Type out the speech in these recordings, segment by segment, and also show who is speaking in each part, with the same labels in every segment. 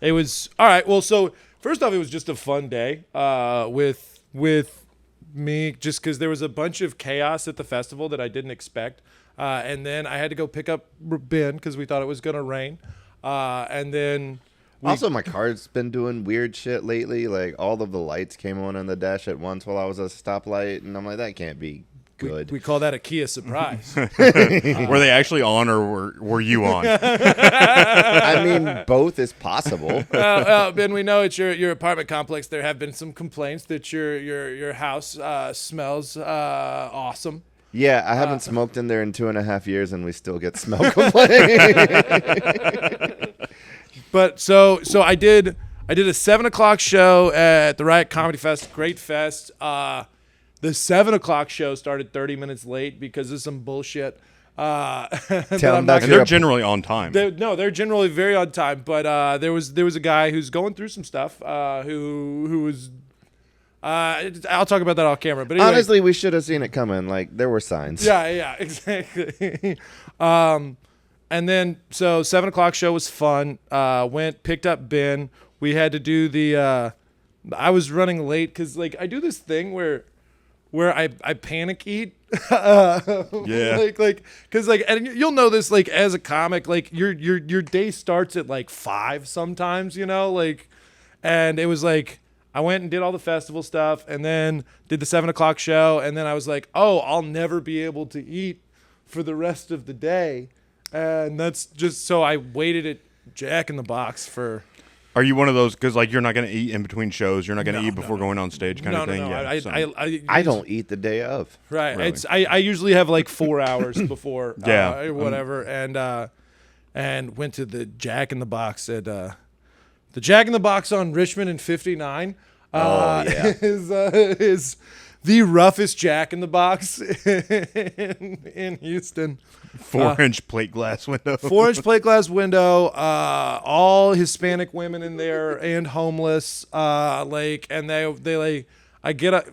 Speaker 1: It was all right. Well, so first off, it was just a fun day with me, just because there was a bunch of chaos at the festival that I didn't expect, and then I had to go pick up Ben because we thought it was gonna rain, and then.
Speaker 2: Also, my car's been doing weird shit lately. Like, all of the lights came on the dash at once while I was at a stoplight, and I'm like, that can't be good.
Speaker 1: We call that a Kia surprise.
Speaker 3: Were they actually on, or were you on?
Speaker 2: I mean, both is possible.
Speaker 1: Ben, we know it's your apartment complex. There have been some complaints that your house smells awesome.
Speaker 2: Yeah, I haven't smoked in there in 2.5 years, and we still get smell complaints.
Speaker 1: But so I did a 7:00 show at the Riot Comedy Fest. Great fest. The 7:00 show started 30 minutes late because of some bullshit.
Speaker 2: Tell
Speaker 3: And they're generally on time.
Speaker 1: They're generally very on time. But there was a guy who's going through some stuff. Who was. I'll talk about that off camera. But anyway,
Speaker 2: honestly, we should have seen it coming. Like, there were signs.
Speaker 1: Yeah, exactly. And then, so 7:00 show was fun. Picked up Ben. We had to do the, I was running late because, like, I do this thing where I panic eat.
Speaker 3: Yeah.
Speaker 1: Because, like, and you'll know this, like, as a comic, like, your day starts at, like, 5 sometimes, you know? Like, and it was, like, I went and did all the festival stuff and then did the 7:00 show. And then I was like, oh, I'll never be able to eat for the rest of the day. And that's just so I waited at Jack in the Box for.
Speaker 3: Are you one of those, because like you're not going to eat in between shows, you're not going to eat before going on stage kind of thing?
Speaker 1: No.
Speaker 3: Yeah,
Speaker 2: I don't eat the day of.
Speaker 1: Right.
Speaker 3: Really?
Speaker 1: I usually have like 4 hours before
Speaker 3: Yeah.
Speaker 1: whatever, and went to the Jack in the Box at the Jack in the Box on Richmond and 59.
Speaker 2: Yeah.
Speaker 1: is the roughest Jack in the Box in Houston.
Speaker 3: 4-inch plate glass window.
Speaker 1: 4-inch plate glass window. All Hispanic women in there and homeless. And they like, I get a,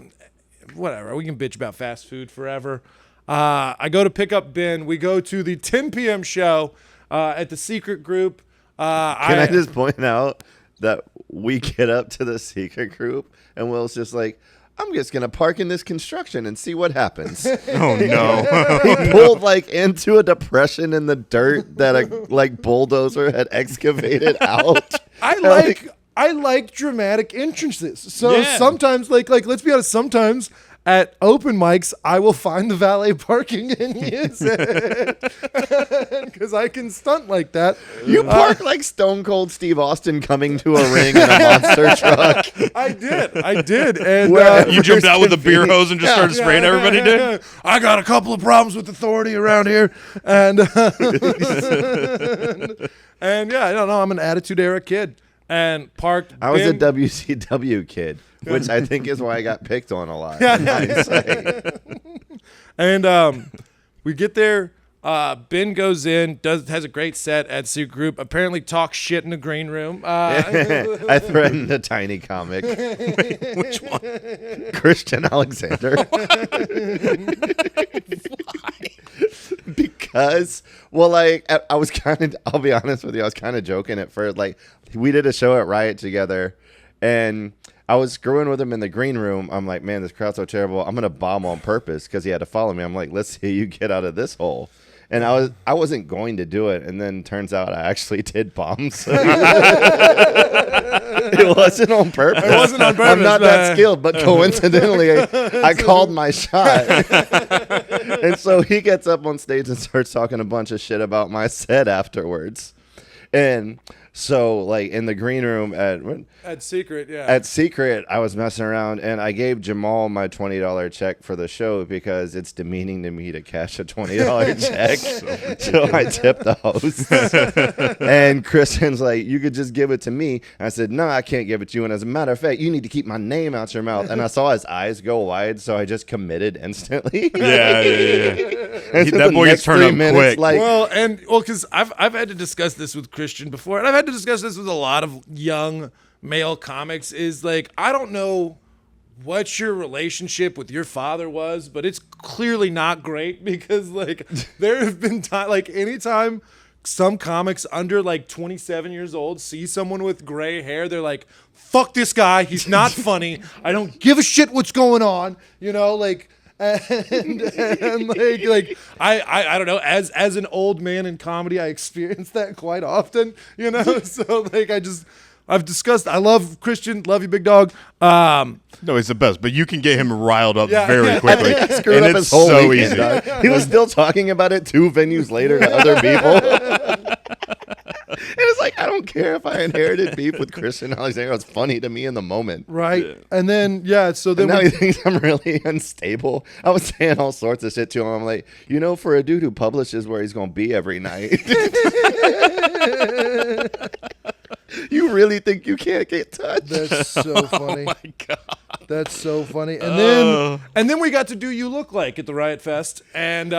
Speaker 1: whatever. We can bitch about fast food forever. I go to pick up Ben. We go to the 10 p.m. show at the Secret Group.
Speaker 2: Can I just point out that we get up to the Secret Group and Will's just like, I'm just going to park in this construction and see what happens.
Speaker 3: Oh, no.
Speaker 2: He pulled like into a depression in the dirt that a like bulldozer had excavated out.
Speaker 1: I like dramatic entrances. So sometimes, like let's be honest, sometimes at open mics, I will find the valet parking and use it because I can stunt like that.
Speaker 2: You park like Stone Cold Steve Austin coming to a ring in a monster truck.
Speaker 1: I did. And
Speaker 3: You jumped out with a beer hose and just started spraying everybody, dude?
Speaker 1: I got a couple of problems with authority around here. And, and yeah, I don't know. I'm an Attitude Era kid. And parked.
Speaker 2: I was a WCW kid, which I think is why I got picked on a lot.
Speaker 1: And we get there. Ben goes in, has a great set at Secret Group. Apparently talks shit in the green room.
Speaker 2: I threatened a tiny comic.
Speaker 3: Which one?
Speaker 2: Christian Alexander. Because, well, like, I was kind of, I'll be honest with you, I was kind of joking at first. Like, we did a show at Riot together, and I was screwing with him in the green room. I'm like, man, this crowd's so terrible. I'm going to bomb on purpose because he had to follow me. I'm like, let's see you get out of this hole. And I wasn't going to do it, and then turns out I actually did bomb. So it wasn't on purpose.
Speaker 1: It wasn't on purpose.
Speaker 2: I'm not that skilled, but coincidentally, I called my shot. And so he gets up on stage and starts talking a bunch of shit about my set afterwards. And so, like, in the green room
Speaker 1: at Secret, yeah.
Speaker 2: At Secret, I was messing around, and I gave Jamal my $20 check for the show because it's demeaning to me to cash a $20 check. So I tipped the host. And Kristen's like, you could just give it to me. And I said, no, I can't give it to you. And as a matter of fact, you need to keep my name out your mouth. And I saw his eyes go wide, so I just committed instantly.
Speaker 3: Yeah. That boy gets turned up quick.
Speaker 2: Like,
Speaker 1: because I've had to discuss this with Christian before, and I've had to discuss this with a lot of young male comics, is like, I don't know what your relationship with your father was, but it's clearly not great because, like, there have been times, like, anytime some comics under like 27 years old see someone with gray hair, they're like, fuck this guy, he's not funny, I don't give a shit what's going on, you know, like, and like I don't know, as an old man in comedy, I experience that quite often, you know. So like I've discussed, I love Christian, love you, big dog.
Speaker 3: No, he's the best, but you can get him riled up very quickly.
Speaker 2: Screwed
Speaker 3: and
Speaker 2: up
Speaker 3: it's
Speaker 2: his whole
Speaker 3: so
Speaker 2: weekend,
Speaker 3: easy.
Speaker 2: dog. He was still talking about it 2 venues later to other people. And it's like, I don't care if I inherited beef with Christian Alexander. It's funny to me in the moment.
Speaker 1: Right. Yeah. And then, so then
Speaker 2: now he thinks I'm really unstable. I was saying all sorts of shit to him. I'm like, you know, for a dude who publishes where he's going to be every night, you really think you can't get touched?
Speaker 1: That's so funny.
Speaker 3: Oh my God.
Speaker 1: That's so funny. And then we got to do You Look Like at the Riot Fest. And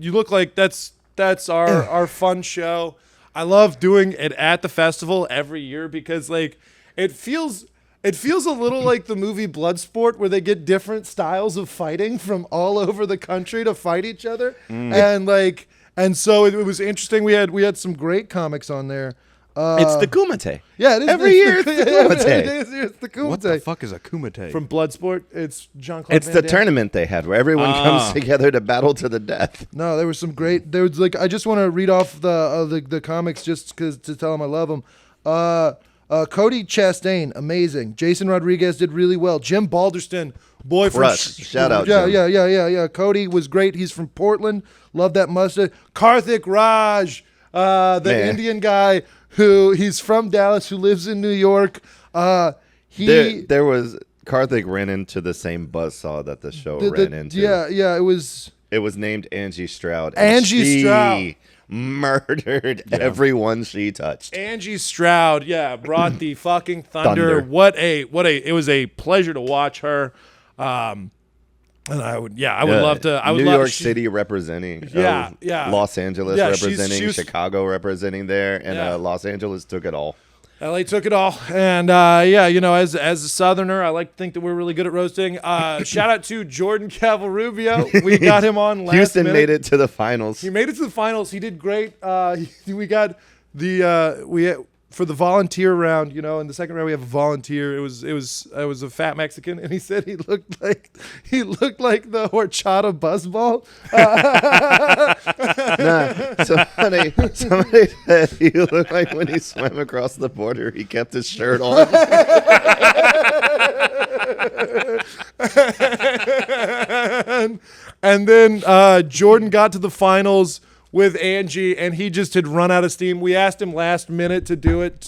Speaker 1: You Look Like, that's our fun show. I love doing it at the festival every year because like it feels a little like the movie Bloodsport, where they get different styles of fighting from all over the country to fight each other. And so it was interesting. We had some great comics on there.
Speaker 2: It's the Kumite.
Speaker 1: Yeah, it is.
Speaker 2: Every year it's the Kumite.
Speaker 1: It's the Kumite.
Speaker 3: What the fuck is a kumite?
Speaker 1: From Bloodsport, it's Jean-Claude
Speaker 2: It's
Speaker 1: Van
Speaker 2: the
Speaker 1: Damme.
Speaker 2: tournament they had where everyone comes together to battle to the death.
Speaker 1: No, there was some great. There was like, I just want to read off the comics just to tell them I love them. Cody Chastain, amazing. Jason Rodriguez did really well. Jim Balderston, boy from
Speaker 2: Shout out,
Speaker 1: yeah,
Speaker 2: Jim.
Speaker 1: yeah. Cody was great. He's from Portland. Love that mustache. Karthik Raj, the Indian guy he's from Dallas, who lives in New York.
Speaker 2: There was Karthik ran into the same buzzsaw that the show ran into.
Speaker 1: Yeah, it was.
Speaker 2: It was named Angie Stroud.
Speaker 1: Angie Stroud
Speaker 2: murdered everyone she touched.
Speaker 1: Angie Stroud, brought the fucking thunder. It was a pleasure to watch her. And I would love to.
Speaker 2: New York City representing. Los Angeles representing. Chicago representing there, and Los Angeles took it all.
Speaker 1: LA took it all, and as a Southerner, I like to think that we're really good at roasting. Shout out to Jordan Cavalrubio. We got him on last
Speaker 2: Houston
Speaker 1: minute.
Speaker 2: made it to the finals.
Speaker 1: He made it to the finals. He did great. We got for the volunteer round, in the second round we have a volunteer. It was a fat Mexican, and he said he looked like the horchata buzzball.
Speaker 2: Somebody said he looked like when he swam across the border, he kept his shirt on.
Speaker 1: and then Jordan got to the finals with Angie, and he just had run out of steam. We asked him last minute to do it.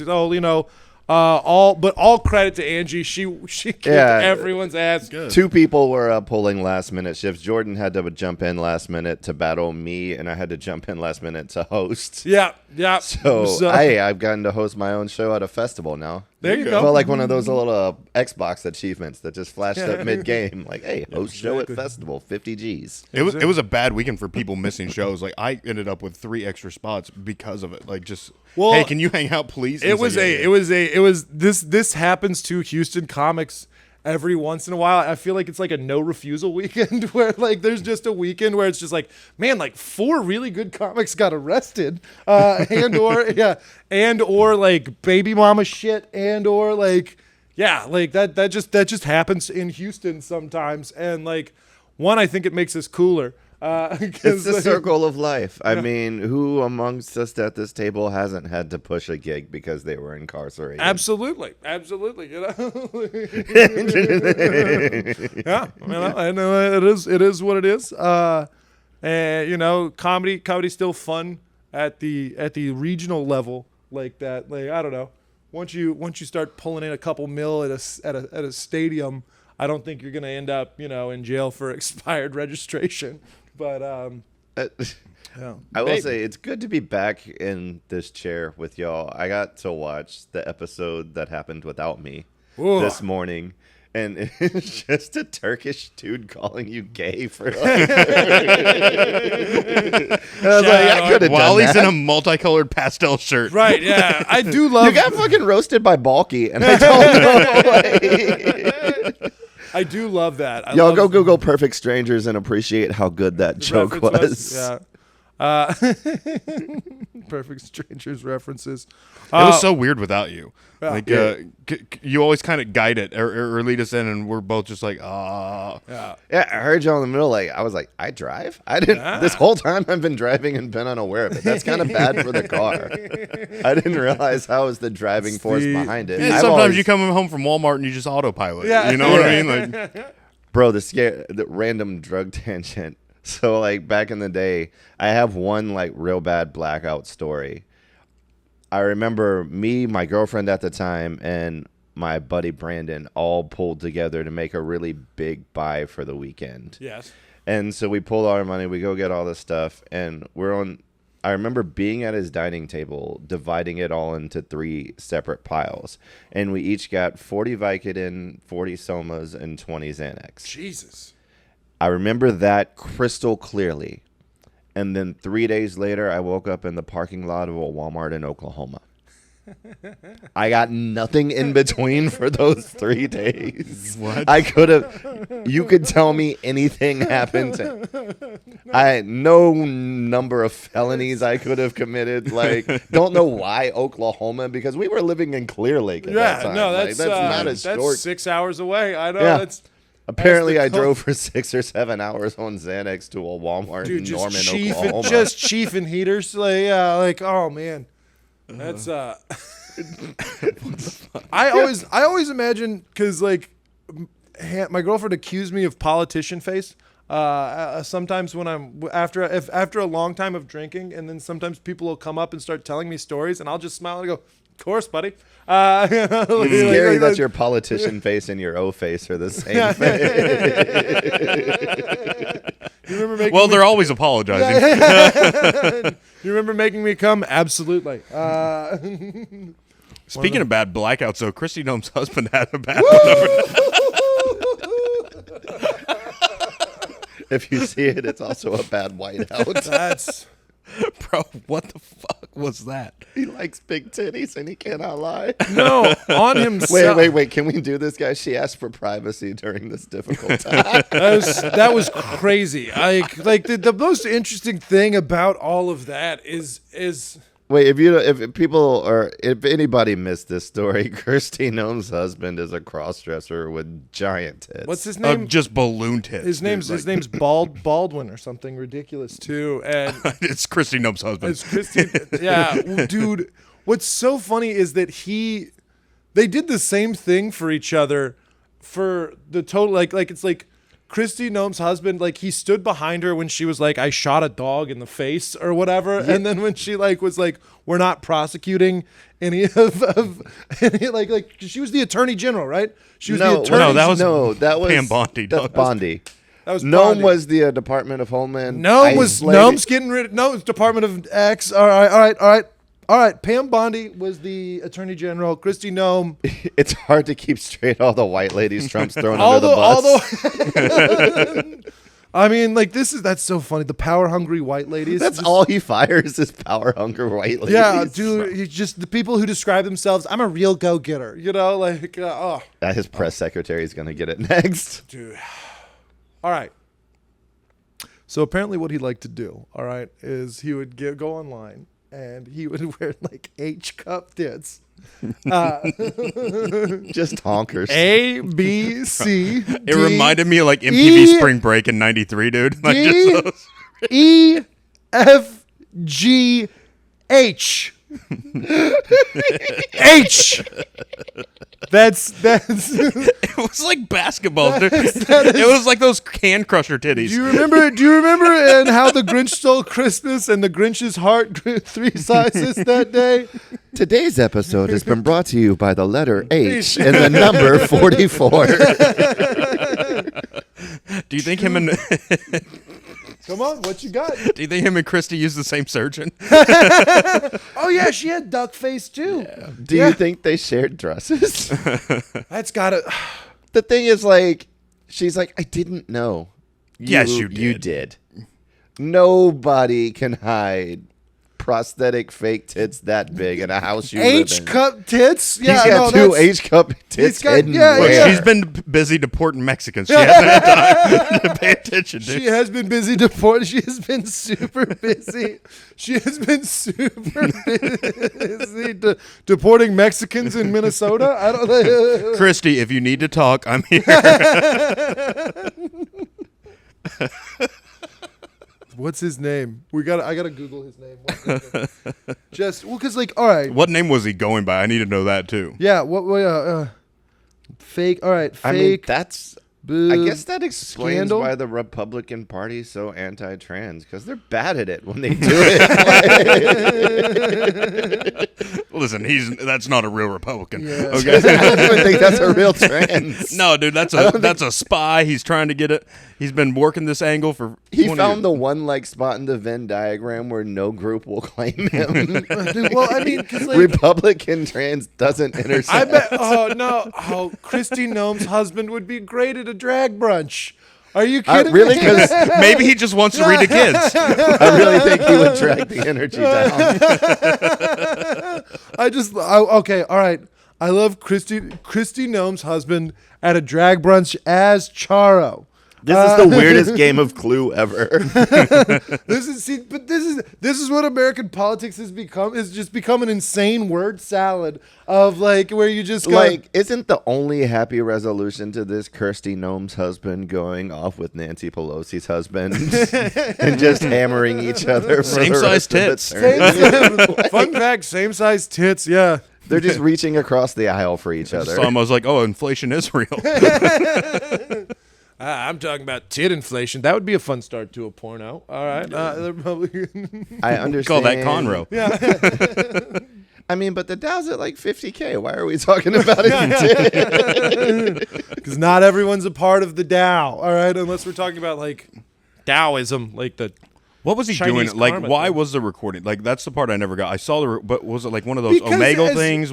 Speaker 1: All credit to Angie. She kicked everyone's ass. Good.
Speaker 2: 2 people were pulling last minute shifts. Jordan had to jump in last minute to battle me, and I had to jump in last minute to host.
Speaker 1: Yeah.
Speaker 2: So I've gotten to host my own show at a festival now.
Speaker 1: There you go.
Speaker 2: Felt like one of those little Xbox achievements that just flashed up mid-game. Like, hey, host show at festival, 50 G's.
Speaker 3: It was a bad weekend for people missing shows. Like, I ended up with 3 extra spots because of it. Like, hey, can you hang out, please?
Speaker 1: This happens to Houston comics every once in a while. I feel like it's like a no refusal weekend where like there's just a weekend where it's just like, man, like 4 really good comics got arrested, and or like baby mama shit, and or like that just happens in Houston sometimes. And like I think it makes us cooler.
Speaker 2: It's the circle of life. I mean, who amongst us at this table hasn't had to push a gig because they were incarcerated?
Speaker 1: Absolutely. Yeah, I mean, I know it is what it is. Comedy's still fun at the regional level like that. Like, I don't know. Once you start pulling in a couple mil at a stadium, I don't think you're gonna end up in jail for expired registration. But
Speaker 2: I will say it's good to be back in this chair with y'all. I got to watch the episode that happened without me this morning, and it's just a Turkish dude calling you gay for like. I could have
Speaker 3: while
Speaker 2: done
Speaker 3: he's
Speaker 2: that.
Speaker 3: in a multicolored pastel shirt.
Speaker 1: right, yeah, I do love.
Speaker 2: You got fucking roasted by Balky, and I don't know.
Speaker 1: I do love that.
Speaker 2: Y'all go Google Perfect Strangers and appreciate how good that joke was.
Speaker 1: Yeah. Perfect strangers references.
Speaker 3: It was so weird without you.
Speaker 1: Yeah.
Speaker 3: Like you always kind of guide it or lead us in, and we're both just like, ah.
Speaker 1: Yeah.
Speaker 2: Yeah, I heard y'all in the middle. Like, I was like, I drive? I didn't. This whole time I've been driving and been unaware of it. That's kind of bad for the car. I didn't realize how was the driving force behind it.
Speaker 3: And sometimes you come home from Walmart and you just autopilot.
Speaker 1: Yeah.
Speaker 3: You know what I mean? Like,
Speaker 2: Bro, the random drug tangent. So, like, back in the day, I have one, like, real bad blackout story. I remember me, my girlfriend at the time, and my buddy Brandon all pulled together to make a really big buy for the weekend.
Speaker 1: Yes.
Speaker 2: And so we pull all our money, we go get all this stuff, and I remember being at his dining table, dividing it all into 3 separate piles. And we each got 40 Vicodin, 40 Somas, and 20 Xanax.
Speaker 1: Jesus.
Speaker 2: I remember that crystal clearly. And then 3 days later, I woke up in the parking lot of a Walmart in Oklahoma. I got nothing in between for those 3 days.
Speaker 3: What?
Speaker 2: You could tell me anything happened no number of felonies I could have committed. Like, don't know why Oklahoma, because we were living in Clear Lake at that time.
Speaker 1: No,
Speaker 2: Like,
Speaker 1: that's
Speaker 2: not a
Speaker 1: that's
Speaker 2: short.
Speaker 1: 6 hours away. I know.
Speaker 2: Yeah.
Speaker 1: That's
Speaker 2: Apparently,
Speaker 1: the
Speaker 2: I drove for 6 or 7 hours on Xanax to a Walmart in Norman, Oklahoma.
Speaker 1: Just chiefing heaters. Like, oh man, that's I always imagine, because like my girlfriend accused me of politician face. Sometimes when I'm after a long time of drinking, and then sometimes people will come up and start telling me stories, and I'll just smile and go, "Of course, buddy."
Speaker 2: It's scary that your politician face and your O face are the same face.
Speaker 1: You remember making
Speaker 3: well, they're always apologizing.
Speaker 1: You remember making me come? Absolutely.
Speaker 3: Speaking of bad blackouts, so Kristi Noem's husband had a bad
Speaker 2: If you see it, it's also a bad whiteout.
Speaker 1: That's
Speaker 3: Bro, what the fuck was that?
Speaker 2: He likes big titties and he cannot lie.
Speaker 1: no on himself.
Speaker 2: Wait. Can we do this, guys? She asked for privacy during this difficult time.
Speaker 1: That was crazy. Like the most interesting thing about all of that is
Speaker 2: Wait, if anybody missed this story, Kristi Noem's husband is a crossdresser with giant tits.
Speaker 1: what's his name?
Speaker 3: Just balloon tits.
Speaker 1: His name's Baldwin or something ridiculous too. And
Speaker 3: It's Kristi Noem's husband.
Speaker 1: it's Kristi. Yeah, dude. What's so funny is that they did the same thing for each other for the total like it's like Kristi Noem's husband, like he stood behind her when she was like, I shot a dog in the face or whatever. Yeah. And then when she like was like, we're not prosecuting any of any like she was the attorney general, right? She was the attorney.
Speaker 3: That was Pam Bondi.
Speaker 2: That's Bondi.
Speaker 1: That was
Speaker 2: Noem
Speaker 1: Bondi.
Speaker 2: was the Department of Homeland.
Speaker 1: Noem's getting rid of, no, it's Department of X. All right. Pam Bondi was the attorney general. Kristi Noem.
Speaker 2: It's hard to keep straight all the white ladies Trump's thrown under the bus.
Speaker 1: I mean, like that's so funny. The power hungry white ladies.
Speaker 2: That's all he fires is power hungry white ladies.
Speaker 1: Yeah, dude. He's just the people who describe themselves. I'm a real go getter. You know, like
Speaker 2: His press secretary is gonna get it next,
Speaker 1: dude. All right. So apparently, what he liked to do, all right, is he would go online. And he would wear like H-cup tits.
Speaker 2: Just honkers.
Speaker 1: A, B, C, D,
Speaker 3: it reminded me of like MTV Spring Break in '93, dude. Like
Speaker 1: D, E, F, G, H. H. That's.
Speaker 3: It was like basketball, dude. It was like those can crusher titties.
Speaker 1: Do you remember? And how the Grinch stole Christmas and the Grinch's heart grew 3 sizes that day?
Speaker 2: Today's episode has been brought to you by the letter H and the number 44.
Speaker 3: Do you think him and
Speaker 1: Come on, what you got?
Speaker 3: do you think him and Kristi use the same surgeon?
Speaker 1: Oh yeah, she had duck face too. Yeah.
Speaker 2: Do you think they shared dresses?
Speaker 1: That's gotta.
Speaker 2: The thing is, like, she's like, I didn't know.
Speaker 3: Yes, you did.
Speaker 2: You did. Nobody can hide prosthetic fake tits that big in a house you live in.
Speaker 1: H-cup tits? Yeah,
Speaker 2: He's got two H-cup tits hidden.
Speaker 3: She's been busy deporting Mexicans. She hasn't had time to pay attention, dude.
Speaker 1: She has been busy deporting. She has been super busy. She has been super busy deporting Mexicans in Minnesota. I don't know.
Speaker 3: Kristi, if you need to talk, I'm here.
Speaker 1: What's his name? I gotta Google his name. Just because, like, all right.
Speaker 3: What name was he going by? I need to know that too.
Speaker 1: Yeah. Fake. All right. Fake.
Speaker 2: I mean, that's.
Speaker 1: Boob,
Speaker 2: I guess that explains
Speaker 1: scandal?
Speaker 2: why the Republican Party is so anti-trans, because they're bad at it when they do it.
Speaker 3: Listen, that's not a real Republican.
Speaker 1: Yeah.
Speaker 3: Okay,
Speaker 2: I don't even think that's a real trans.
Speaker 3: no, dude, that's a spy. He's trying to get it. He's been working this angle for.
Speaker 2: He
Speaker 3: 20
Speaker 2: found
Speaker 3: years.
Speaker 2: the one like spot in the Venn diagram where no group will claim him.
Speaker 1: Dude, well, I mean, 'cause, like,
Speaker 2: Republican trans doesn't intersect.
Speaker 1: I bet. Oh no. Oh, Kristi Noem's husband would be great at a drag brunch. Are you kidding
Speaker 2: really?
Speaker 1: me?
Speaker 2: Because
Speaker 3: Maybe he just wants to read to kids.
Speaker 2: I really think he would drag the energy down.
Speaker 1: Okay, all right. I love Kristi Noem's husband at a drag brunch as Charo.
Speaker 2: This is the weirdest game of Clue ever.
Speaker 1: This is what American politics has become. It's just become an insane word salad of like where you just go,
Speaker 2: like, isn't the only happy resolution to this Kristi Noem's husband going off with Nancy Pelosi's husband and just hammering each other for
Speaker 3: Same
Speaker 2: the
Speaker 3: size
Speaker 2: rest of eternity?
Speaker 1: fun fact, same size tits. Yeah.
Speaker 2: They're just reaching across the aisle for each other.
Speaker 3: So I was like, oh, inflation is real.
Speaker 1: I'm talking about tit inflation. That would be a fun start to a porno. All right. The Republican.
Speaker 2: I understand.
Speaker 3: Call that Conroe.
Speaker 1: Yeah.
Speaker 2: I mean, but the Dow's at like 50K. Why are we talking about it?
Speaker 1: Because not everyone's a part of the Dow. All right. Unless we're talking about like Taoism, like the.
Speaker 3: What was he
Speaker 1: Chinese
Speaker 3: doing? Like,
Speaker 1: karma
Speaker 3: why
Speaker 1: thing.
Speaker 3: was the recording? Like, that's the part I never got. I saw but was it like one of those Omegle things?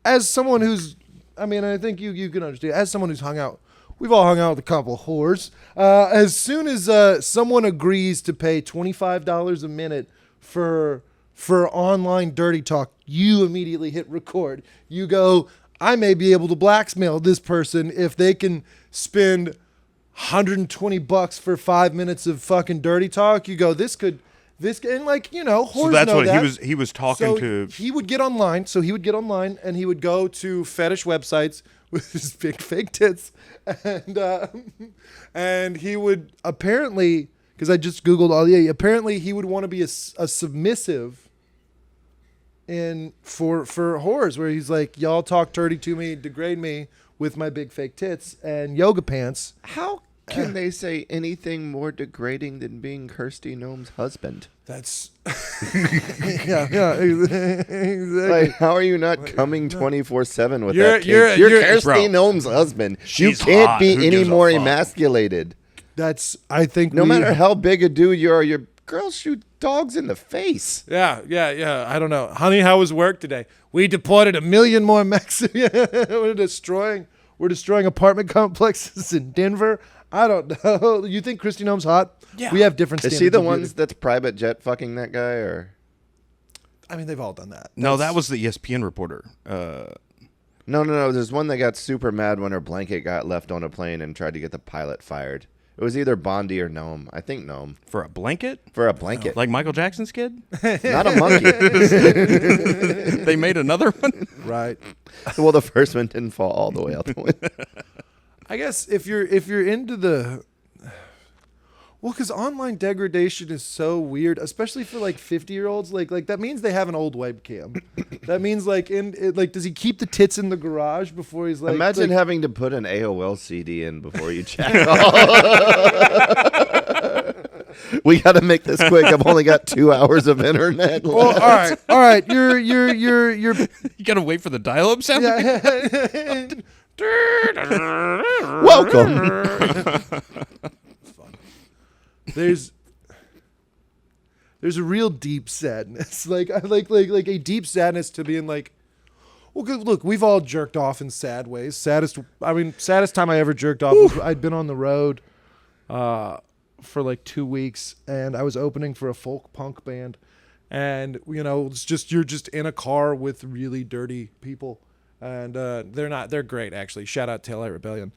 Speaker 1: As someone who's, I mean, I think you can understand. As someone who's hung out, we've all hung out with a couple of whores. As soon as someone agrees to pay $25 a minute for online dirty talk, you immediately hit record. You go, I may be able to blackmail this person if they can spend $120 for 5 minutes of fucking dirty talk. You go, and like, you know, whores
Speaker 3: So that's
Speaker 1: know
Speaker 3: what
Speaker 1: that.
Speaker 3: he was talking to.
Speaker 1: He would get online. So he would get online and he would go to fetish websites with his big fake tits, and he would apparently, because I just googled apparently he would want to be a submissive for whores, where he's like, y'all talk dirty to me, degrade me with my big fake tits and yoga pants.
Speaker 2: How can they say anything more degrading than being Kristi Noem's husband?
Speaker 1: That's yeah, exactly.
Speaker 2: Like, how are you not coming 24/7 with
Speaker 1: You're-
Speaker 2: that?
Speaker 1: you're-
Speaker 2: You're
Speaker 1: you're-
Speaker 2: Kristi Noem's husband.
Speaker 3: She's
Speaker 2: you can't
Speaker 3: hot.
Speaker 2: be
Speaker 3: Who
Speaker 2: any
Speaker 3: gives a
Speaker 2: more
Speaker 3: fuck?
Speaker 2: emasculated.
Speaker 1: That's I think
Speaker 2: No matter how big a dude you are, your girls shoot dogs in the face.
Speaker 1: Yeah. I don't know, honey. How was work today? We deported 1 million more Mexicans. We're destroying apartment complexes in Denver. I don't know. You think Kristi Noem's hot?
Speaker 3: Yeah.
Speaker 1: We have different
Speaker 2: Is
Speaker 1: standards.
Speaker 2: she the
Speaker 1: of
Speaker 2: ones
Speaker 1: beauty.
Speaker 2: that's private jet fucking that guy, or?
Speaker 1: I mean, they've all done that.
Speaker 3: No, that was the ESPN reporter.
Speaker 2: No. There's one that got super mad when her blanket got left on a plane and tried to get the pilot fired. It was either Bondi or Noem. I think Noem.
Speaker 3: For a blanket?
Speaker 2: For a blanket.
Speaker 3: Like Michael Jackson's kid?
Speaker 2: Not a monkey.
Speaker 3: They made another one?
Speaker 1: Right.
Speaker 2: Well, the first one didn't fall all the way out the window.
Speaker 1: I guess if you're into the, well, because online degradation is so weird, especially for like 50-year-olds. Like that means they have an old webcam. That means like does he keep the tits in the garage before he's like?
Speaker 2: Imagine
Speaker 1: like,
Speaker 2: having to put an AOL CD in before you jack off. We got to make this quick. I've only got 2 hours of internet.
Speaker 1: Well, all right. You're
Speaker 3: You gotta wait for the dial-up sound?
Speaker 2: Welcome.
Speaker 1: There's a real deep sadness, like a deep sadness to being like, well, look, we've all jerked off in sad ways. Saddest time I ever jerked off was I'd been on the road for like 2 weeks, and I was opening for a folk punk band. And, it's just, you're just in a car with really dirty people. And they're great, actually. Shout out Taillight Rebellion.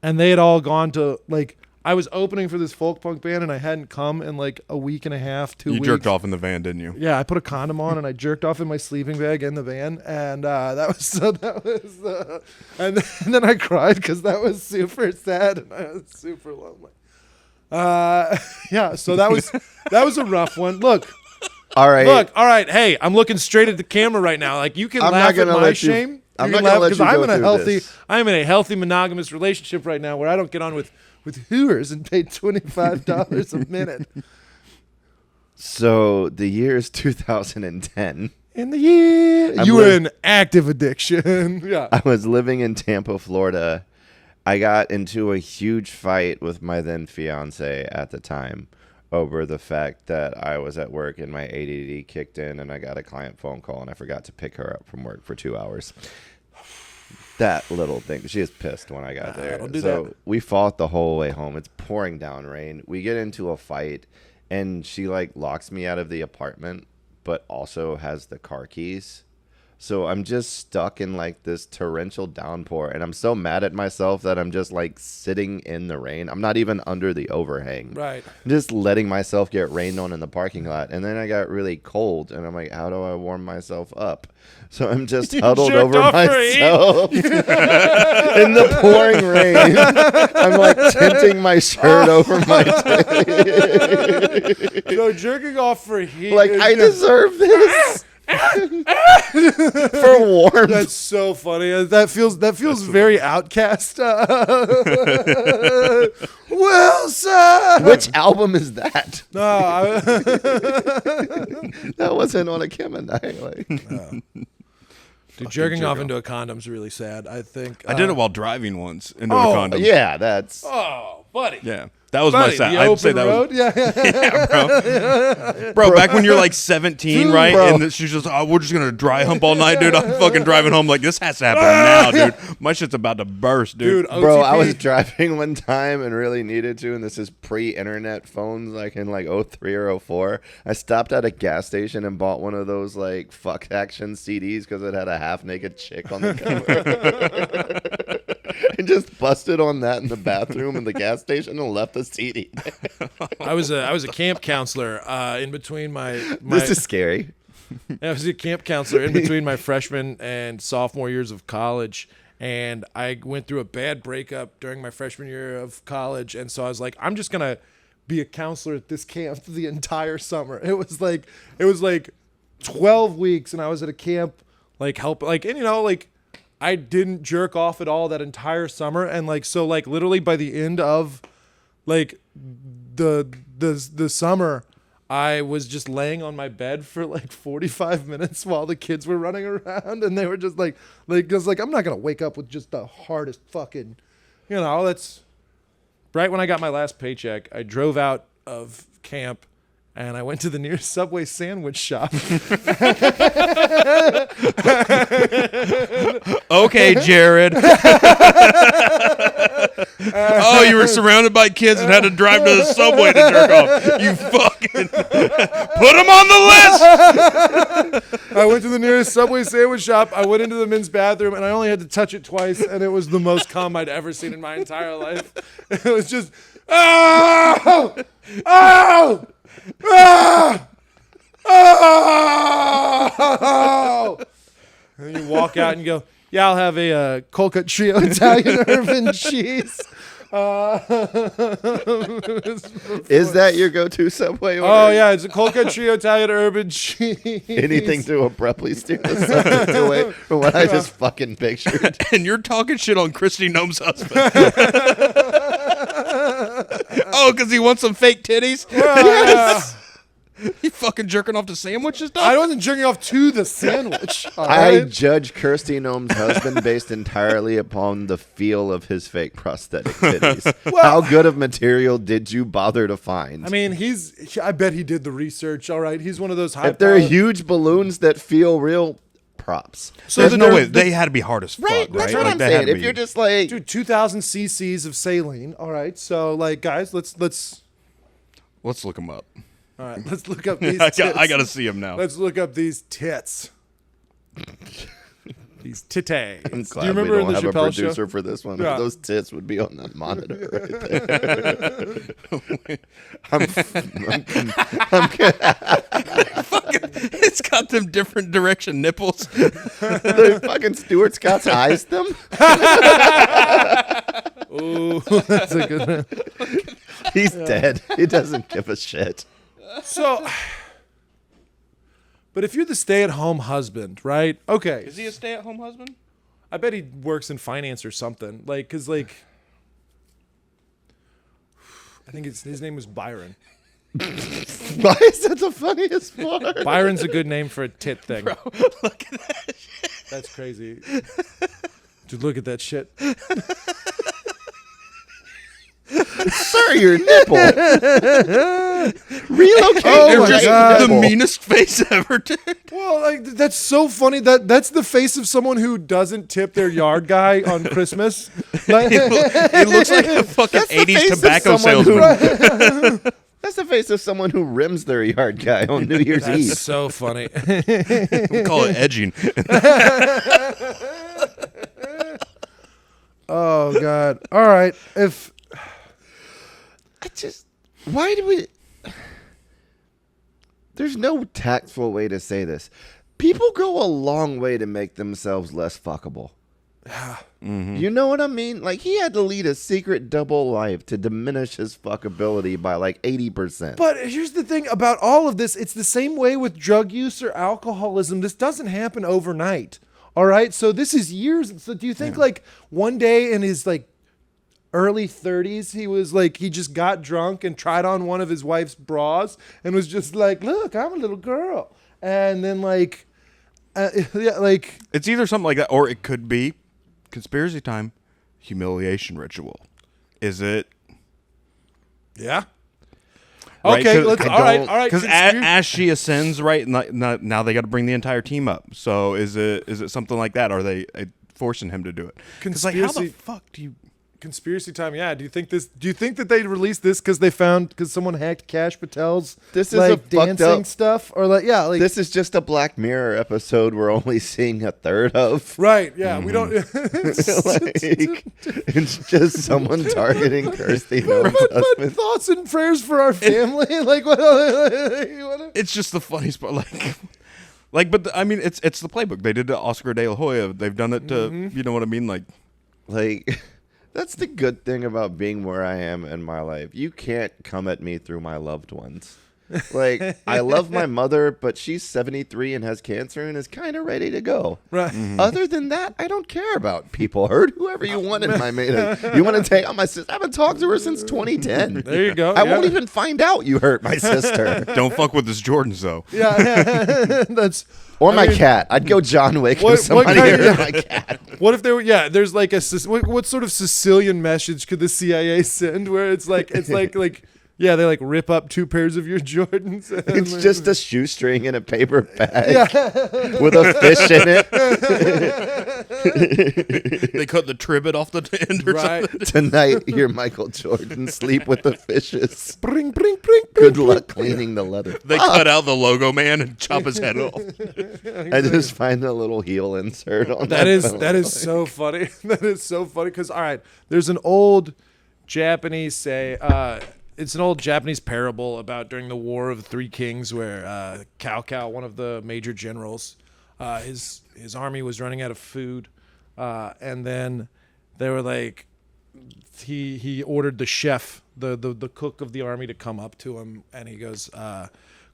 Speaker 1: And they had all gone to, like, I was opening for this folk punk band, and I hadn't come in like a week and a half, 2 weeks.
Speaker 3: You jerked off in the van, didn't you?
Speaker 1: Yeah, I put a condom on, and I jerked off in my sleeping bag in the van, and and then I cried because that was super sad, and I was super lonely. Yeah, so that was a rough one. Look.
Speaker 2: All right.
Speaker 1: Look, all right. Hey, I'm looking straight at the camera right now. Like, you can laugh at my shame.
Speaker 2: I'm not gonna let you go through this.
Speaker 1: I'm in a healthy monogamous relationship right now where I don't get on with hooers and pay $25 a minute.
Speaker 2: So the year is 2010.
Speaker 1: In the year you were in active addiction. Yeah.
Speaker 2: I was living in Tampa, Florida. I got into a huge fight with my then fiance at the time over the fact that I was at work and my ADD kicked in and I got a client phone call and I forgot to pick her up from work for 2 hours. That little thing. She was pissed when I got there. So we fought the whole way home. It's pouring down rain. We get into a fight and she like locks me out of the apartment, but also has the car keys. So I'm just stuck in like this torrential downpour, and I'm so mad at myself that I'm just like sitting in the rain. I'm not even under the overhang.
Speaker 1: Right.
Speaker 2: I'm just letting myself get rained on in the parking lot. And then I got really cold, and I'm like, how do I warm myself up? So I'm just huddled over myself in the pouring rain. I'm like tinting my shirt over my tape.
Speaker 1: So jerking off for heat.
Speaker 2: Like, I deserve this. For warmth.
Speaker 1: That's so funny. That feels very Outcast. Wilson.
Speaker 2: Which album is that?
Speaker 1: No,
Speaker 2: That wasn't on a Kim and I. Like,
Speaker 1: dude, jerking off into a condom's really sad. I think
Speaker 3: I did it while driving once into a condom.
Speaker 2: Yeah, that's.
Speaker 1: Oh, buddy.
Speaker 3: Yeah. That was my side. I'd say that
Speaker 1: road?
Speaker 3: was.
Speaker 1: Yeah,
Speaker 3: bro. Back when you're like 17, right?
Speaker 2: Bro.
Speaker 3: And she's just, we're just gonna dry hump all night, dude. I'm fucking driving home like this has to happen now, dude. My shit's about to burst, dude.
Speaker 2: Bro, I was driving one time and really needed to, and this is pre-internet phones, like in like 03 or 04. I stopped at a gas station and bought one of those like fuck action CDs because it had a half-naked chick on the cover. And just busted on that in the bathroom in the gas station and left the CD.
Speaker 1: I was a camp counselor in between my
Speaker 2: This is scary.
Speaker 1: I was a camp counselor in between my freshman and sophomore years of college, and I went through a bad breakup during my freshman year of college, and so I was like, I'm just gonna be a counselor at this camp the entire summer. It was like 12 weeks, and I was at a camp like I didn't jerk off at all that entire summer, and so literally by the end of like the summer, I was just laying on my bed for like 45 minutes while the kids were running around, and they were just like I'm not gonna wake up with just the hardest fucking, that's right when I got my last paycheck. I drove out of camp and I went to the nearest Subway sandwich shop.
Speaker 3: Okay, Jared. Oh, you were surrounded by kids and had to drive to the Subway to jerk off. You fucking put them on the list.
Speaker 1: I went to the nearest Subway sandwich shop. I went into the men's bathroom, and I only had to touch it twice, and it was the most cum I'd ever seen in my entire life. It was just, oh, oh, oh, oh. And you walk out and you go, yeah, I'll have a cold cut trio Italian urban cheese.
Speaker 2: Is that your go-to Subway order?
Speaker 1: Oh, yeah, it's a cold cut trio Italian urban cheese.
Speaker 2: Anything to abruptly steer the subject away from what I just fucking pictured.
Speaker 3: And you're talking shit on Kristi Noem's husband. Oh, because he wants some fake titties?
Speaker 2: Yes.
Speaker 3: You fucking jerking off to sandwiches, dog?
Speaker 1: I wasn't jerking off to the sandwich.
Speaker 2: I judge Kristi Noem's husband based entirely upon the feel of his fake prosthetic titties. How good of material did you bother to find?
Speaker 1: I mean, I bet he did the research, all right? He's one of those high
Speaker 2: If they're huge balloons that feel real props.
Speaker 3: So there's no way they had to be hard as fuck,
Speaker 2: Right, that's what
Speaker 3: Like,
Speaker 2: I'm
Speaker 3: they had
Speaker 2: saying.
Speaker 3: to
Speaker 2: If
Speaker 3: be-
Speaker 2: you're just like,
Speaker 1: Dude, 2,000 cc's of saline. All right, so like, guys, let's
Speaker 3: let's look them up.
Speaker 1: all right, let's look up these.
Speaker 3: I
Speaker 1: tits.
Speaker 3: got to see them now.
Speaker 1: Let's look up these tits. These titties.
Speaker 2: I'm
Speaker 1: Do
Speaker 2: glad
Speaker 1: you remember
Speaker 2: we
Speaker 1: in
Speaker 2: don't
Speaker 1: the
Speaker 2: have a
Speaker 1: Chappelle
Speaker 2: producer
Speaker 1: show?
Speaker 2: for this one.
Speaker 1: Yeah.
Speaker 2: Those tits would be on that monitor right there.
Speaker 3: It's got them different direction nipples.
Speaker 2: The fucking Stuart Scott's eyes them.
Speaker 1: Ooh, that's a good one.
Speaker 2: He's dead. He doesn't give a shit.
Speaker 1: So, but if you're the stay-at-home husband, right? Okay.
Speaker 3: Is he a stay-at-home husband?
Speaker 1: I bet he works in finance or something. Like, cause like, I think his name was Byron.
Speaker 2: Why is that the funniest part?
Speaker 1: Byron's a good name for a tit thing.
Speaker 3: Bro, look at that shit.
Speaker 1: That's crazy. Dude, look at that shit.
Speaker 2: Sir, your nipple. Relocate
Speaker 1: Oh
Speaker 2: your
Speaker 1: my
Speaker 2: right
Speaker 1: God.
Speaker 3: The
Speaker 2: nipple.
Speaker 3: meanest face ever, dude.
Speaker 1: Well, like that's so funny. That's the face of someone who doesn't tip their yard guy on Christmas. Like,
Speaker 3: He looks like a fucking
Speaker 2: That's the face
Speaker 3: 80s
Speaker 2: of
Speaker 3: tobacco
Speaker 2: someone who-
Speaker 3: salesman.
Speaker 2: That's the face of someone who rims their yard guy on New Year's
Speaker 1: that's
Speaker 2: Eve.
Speaker 1: so funny.
Speaker 3: We call it edging.
Speaker 1: Oh God. All right.
Speaker 2: Why do we? There's no tactful way to say this. People go a long way to make themselves less fuckable. You know what I mean? Like, he had to lead a secret double life to diminish his fuckability by like 80%.
Speaker 1: But here's the thing about all of this. It's the same way with drug use or alcoholism. This doesn't happen overnight. All right. So this is years. So do you think like one day in his like early 30s, he was like, he just got drunk and tried on one of his wife's bras and was just like, look, I'm a little girl. And then like, yeah, like
Speaker 3: It's either something like that, or it could be conspiracy time, humiliation ritual. Is it?
Speaker 1: yeah.
Speaker 3: Right,
Speaker 1: Okay,
Speaker 3: 'cause-
Speaker 1: let's.
Speaker 3: I
Speaker 1: All right.
Speaker 3: Because as she ascends, right, now they got to bring the entire team up. So is it something like that? Are they forcing him to do it? Because like, how the
Speaker 1: Conspiracy-
Speaker 3: fuck do you?
Speaker 1: Conspiracy time. Yeah. Do you think that they released this because someone hacked Kash Patel's
Speaker 2: This is
Speaker 1: like
Speaker 2: a fucked
Speaker 1: dancing
Speaker 2: up-
Speaker 1: stuff or like like
Speaker 2: This is just a Black Mirror episode we're only seeing a third of.
Speaker 1: right? Yeah. We don't.
Speaker 2: Like, it's just someone targeting Kristi Noem's
Speaker 1: but
Speaker 2: husband.
Speaker 1: thoughts and prayers for our family. Like what?
Speaker 3: It's just the funniest part, but I mean, it's the playbook. They did to Oscar De La Hoya. They've done it to, you know what I mean,
Speaker 2: Like, that's the good thing about being where I am in my life. You can't come at me through my loved ones. Like, I love my mother, but she's 73 and has cancer and is kind of ready to go.
Speaker 1: Right.
Speaker 2: Other than that, I don't care about people. Hurt whoever you want in my mate. You want to take out my sister? I haven't talked to her since 2010.
Speaker 1: There you go.
Speaker 2: I
Speaker 1: yeah.
Speaker 2: won't even find out you hurt my sister.
Speaker 3: Don't fuck with this Jordans though.
Speaker 1: Yeah. That's.
Speaker 2: Or
Speaker 1: I
Speaker 2: my
Speaker 1: mean,
Speaker 2: cat. I'd go John Wick
Speaker 1: what
Speaker 2: if somebody
Speaker 1: kind
Speaker 2: hurt
Speaker 1: of-
Speaker 2: my cat.
Speaker 1: What if there were? Yeah. There's like what sort of Sicilian message could the CIA send where it's like yeah, they like rip up 2 pairs of your Jordans. And
Speaker 2: It's
Speaker 1: like-
Speaker 2: just a shoestring in a paper bag with a fish in it.
Speaker 3: They cut the trivet off the end or
Speaker 1: right.
Speaker 3: something.
Speaker 2: Tonight, you're Michael Jordan. Sleep with the fishes.
Speaker 1: Bring, bring, bring.
Speaker 2: Good luck cleaning the leather.
Speaker 3: They cut out the logo man and chop his head off.
Speaker 2: I just find a little heel insert on
Speaker 1: That is
Speaker 2: phone.
Speaker 1: so funny. That is so funny because all right, there's an old Japanese it's an old Japanese parable about during the War of the Three Kings where Cao, one of the major generals, his army was running out of food, and then they were like, he ordered the chef, the cook of the army, to come up to him, and he goes,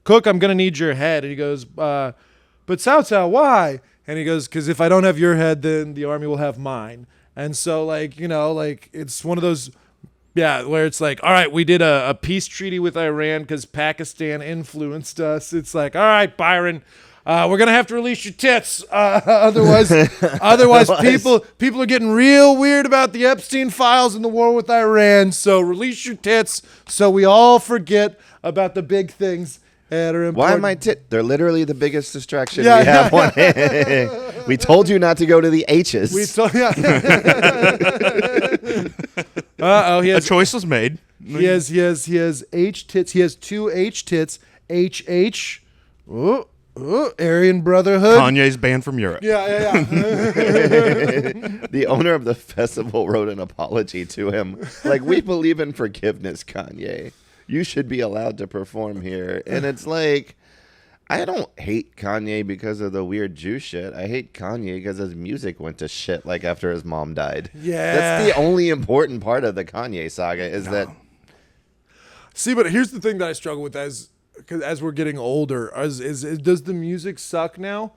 Speaker 1: "Cook, I'm gonna need your head." And he goes, "But Cao, why?" And he goes, "Because if I don't have your head, then the army will have mine." And so it's one of those. Yeah, where it's like, all right, we did a peace treaty with Iran because Pakistan influenced us. It's like, all right, Byron, we're gonna have to release your tits, otherwise people are getting real weird about the Epstein files and the war with Iran. So release your tits, so we all forget about the big things
Speaker 2: Why am I They're literally the biggest distraction
Speaker 1: Yeah,
Speaker 2: we have on it. We told you not to go to the H's.
Speaker 1: He
Speaker 3: A
Speaker 1: has
Speaker 3: choice was made.
Speaker 1: He has H tits. He has 2 H tits. HH. Aryan Brotherhood.
Speaker 3: Kanye's banned from Europe.
Speaker 1: Yeah.
Speaker 2: The owner of the festival wrote an apology to him. Like, we believe in forgiveness, Kanye. You should be allowed to perform here. And it's like, I don't hate Kanye because of the weird Jew shit. I hate Kanye because his music went to shit like after his mom died.
Speaker 1: Yeah.
Speaker 2: That's the only important part of the Kanye saga is that.
Speaker 1: See, but here's the thing that I struggle with as we're getting older. Is does the music suck now?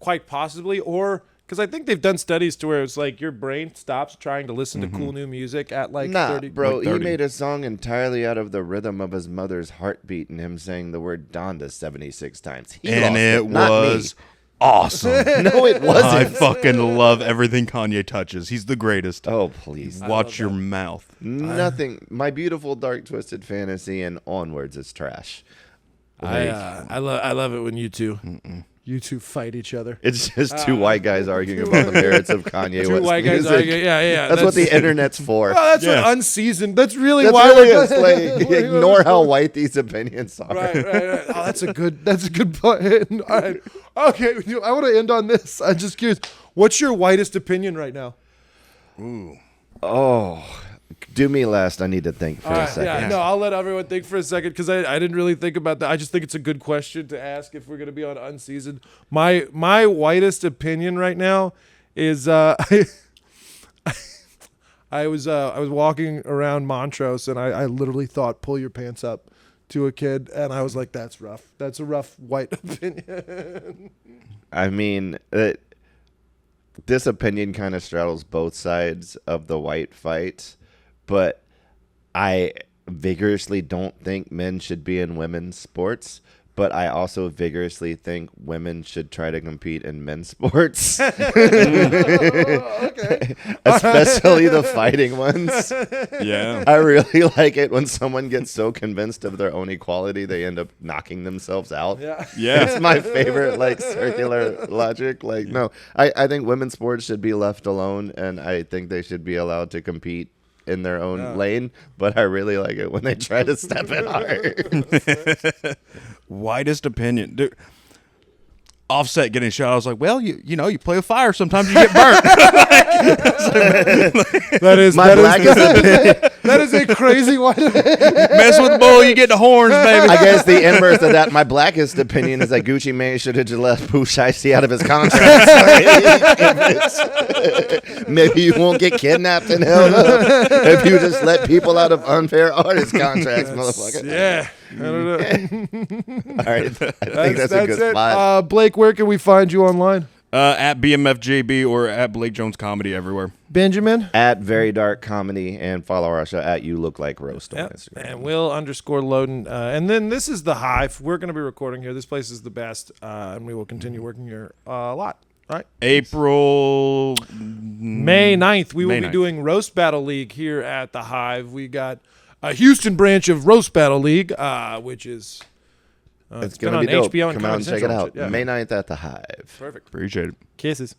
Speaker 1: Quite possibly. Or because I think they've done studies to where it's like your brain stops trying to listen to cool new music at like 30.
Speaker 2: Bro,
Speaker 3: like 30.
Speaker 2: he made a song entirely out of the rhythm of his mother's heartbeat and him saying the word Donda 76 times. He
Speaker 3: And
Speaker 2: lost
Speaker 3: it
Speaker 2: not me.
Speaker 3: was awesome.
Speaker 2: No, it wasn't.
Speaker 3: I fucking love everything Kanye touches. He's the greatest.
Speaker 2: Oh, please.
Speaker 3: Watch your mouth.
Speaker 2: Nothing. My Beautiful Dark Twisted Fantasy and Onwards is trash.
Speaker 1: I love it when you two fight each other.
Speaker 2: It's just two white guys arguing about the merits of Kanye
Speaker 1: Two
Speaker 2: West
Speaker 1: white guys
Speaker 2: music.
Speaker 1: arguing. Yeah.
Speaker 2: That's what the internet's for.
Speaker 1: Oh, that's
Speaker 3: Yeah.
Speaker 1: what Unseasoned. That's really
Speaker 2: That's
Speaker 1: why
Speaker 2: really
Speaker 1: we're
Speaker 2: it. Like, ignore how white these opinions are.
Speaker 1: Right. Oh, that's a good point. All right. Okay, I want to end on this. I'm just curious. What's your whitest opinion right now?
Speaker 2: Oh, do me last. I need to think for a second.
Speaker 1: Yeah, no, I'll let everyone think for a second because I didn't really think about that. I just think it's a good question to ask if we're going to be on Unseasoned. My whitest opinion right now is I was walking around Montrose and I literally thought pull your pants up to a kid and I was like that's rough. That's a rough white opinion.
Speaker 2: I mean, this opinion kind of straddles both sides of the white fight, but I vigorously don't think men should be in women's sports, but I also vigorously think women should try to compete in men's sports.
Speaker 1: Okay.
Speaker 2: Especially the fighting ones.
Speaker 3: Yeah.
Speaker 2: I really like it when someone gets so convinced of their own equality they end up knocking themselves out.
Speaker 1: Yeah.
Speaker 3: Yeah.
Speaker 2: It's my favorite, like, circular logic. Like, no, I think women's sports should be left alone, and I think they should be allowed to compete in their own lane, but I really like it when they try to step in hard.
Speaker 3: Widest opinion. Dude, Offset getting shot. I was like, well, you know, you play with fire. Sometimes you get burnt.
Speaker 1: That is a crazy white.
Speaker 3: Mess with the bull, you get the horns, baby.
Speaker 2: I guess the inverse of that, my blackest opinion is that Gucci Mane should have just left Pooh Shiesty out of his contract. Maybe you won't get kidnapped and held up if you just let people out of unfair artist contracts, motherfucker.
Speaker 1: Yeah. I don't know.
Speaker 2: All right. I think that's a good
Speaker 1: it.
Speaker 2: spot.
Speaker 1: Blake, where can we find you online?
Speaker 3: At BMFJB or at Blake Jones Comedy everywhere.
Speaker 1: Benjamin?
Speaker 2: At Very Dark Comedy, and follow our show at You Look Like Roast on Instagram.
Speaker 1: And Will_Loden. And then this is the Hive. We're going to be recording here. This place is the best. And we will continue working here a lot. Right?
Speaker 3: April
Speaker 1: May 9th, we will
Speaker 3: May
Speaker 1: be
Speaker 3: 9th.
Speaker 1: doing Roast Battle League here at the Hive. We got a Houston branch of Roast Battle League, which is
Speaker 2: It's
Speaker 1: been
Speaker 2: going to
Speaker 1: on
Speaker 2: be dope.
Speaker 1: HBO and
Speaker 2: Come out
Speaker 1: Comedy
Speaker 2: and check it
Speaker 1: Central and
Speaker 2: out.
Speaker 1: shit. Yeah.
Speaker 2: May 9th at the Hive.
Speaker 1: Perfect.
Speaker 3: Appreciate it.
Speaker 1: Kisses.